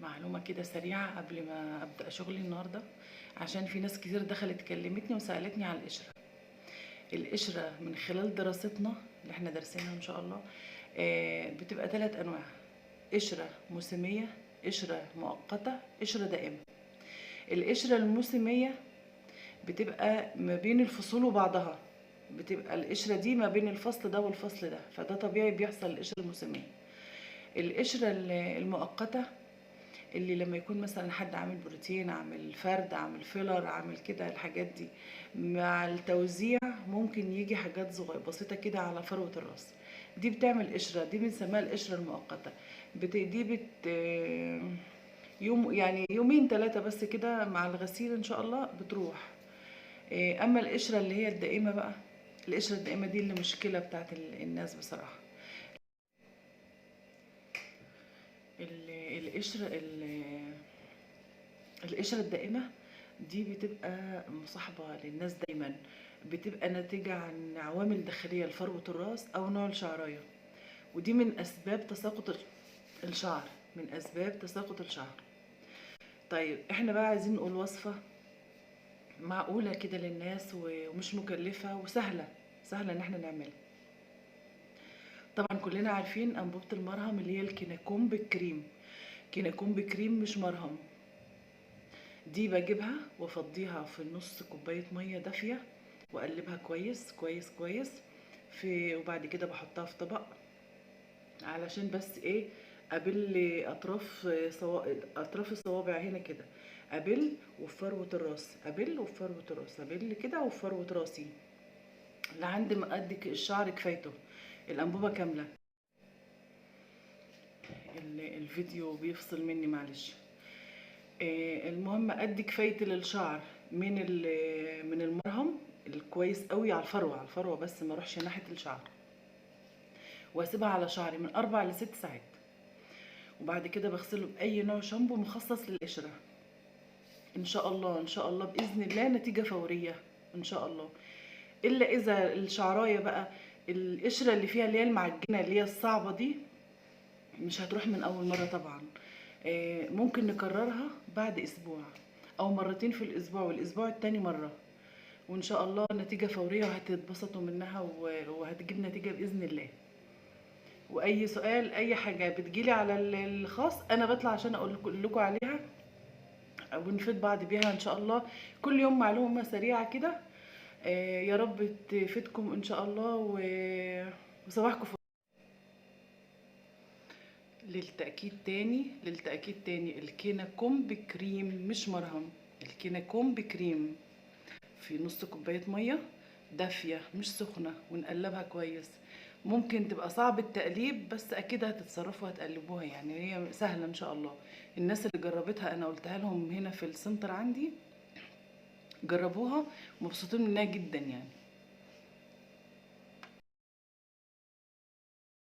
معلومة كده سريعة قبل ما أبدأ شغلي النهاردة، عشان في ناس كتير دخلت كلمتني وسألتني على القشرة. القشرة من خلال دراستنا اللي احنا دارسينها إن شاء الله، بتبقى 3 أنواع: قشرة موسمية، قشرة مؤقتة، قشرة دائمة. القشرة الموسمية بتبقى ما بين الفصول وبعضها، بتبقى القشرة دي ما بين الفصل ده والفصل ده، فده طبيعي بيحصل القشرة الموسمية. القشرة المؤقتة اللي لما يكون مثلا حد عامل بروتين، عامل فرد، عامل فيلر، عامل كده، الحاجات دي مع التوزيع ممكن يجي حاجات صغيرة بسيطة كده على فروة الراس، دي بتعمل قشرة، دي بنسميها القشرة المؤقتة. دي يوم يعني يومين 3 بس كده مع الغسيل ان شاء الله بتروح. اما القشرة اللي هي الدائمة بقى، القشرة الدائمة دي اللي مشكلة بتاعت الناس بصراحة. ال- القشرة القشرة الدائمة دي بتبقى مصاحبة للناس دايما، بتبقى ناتجة عن عوامل داخلية لفروة الراس أو نوع الشعراية، ودي من أسباب تساقط الشعر، من أسباب تساقط الشعر. طيب احنا بقى عايزين نقول وصفة معقولة كده للناس ومش مكلفة وسهلة، سهلة ان احنا نعملها. طبعا كلنا عارفين أنبوبة المرهم اللي هي الكيناكوم بالكريم، كيناكوم بكريم مش مرهم. دي بجيبها وافضيها في نص كوباية مية دافية واقلبها كويس كويس كويس وبعد كده بحطها في طبق، علشان بس ايه، ابل اطراف الصوابع هنا كده، ابل وفي فروة الراس، ابل وفي فروة الراس، ابل كده وفي فروة راسي لعند ما قد الشعر كفايته، الانبوبة كاملة. الفيديو بيفصل مني معلش. المهم ادي كفايتي للشعر من المرهم الكويس قوي على الفروه، على الفروه بس ما اروحش ناحيه الشعر، واسيبها على شعري من 4 ل6 ساعات، وبعد كده بغسله باي نوع شامبو مخصص للقشره. ان شاء الله ان شاء الله باذن الله نتيجه فوريه ان شاء الله. الا اذا الشعرايه بقى، القشره اللي فيها اللي هي المعجنه اللي هي الصعبه دي مش هتروح من اول مره طبعا. ممكن نكررها بعد اسبوع او مرتين في الاسبوع، والاسبوع التاني مره، وان شاء الله نتيجه فوريه وهتتبسطوا منها وهتجيب نتيجه باذن الله. واي سؤال اي حاجه بتجيلي على الخاص انا بطلع عشان اقول لكم عليها ونفيد بعض بيها ان شاء الله. كل يوم معلومه سريعه كده، يا رب تفيدكم ان شاء الله وصباحكم فل. للتأكيد تاني الكيناكوم بكريم مش مرهم، الكيناكوم بكريم في نص كوباية مية دافية مش سخنة، ونقلبها كويس. ممكن تبقى صعب التقليب بس اكيد هتتصرفوا وهتقلبوها، يعني هي سهلة ان شاء الله. الناس اللي جربتها انا قلتها لهم هنا في السنتر عندي، جربوها مبسوطين منها جدا يعني.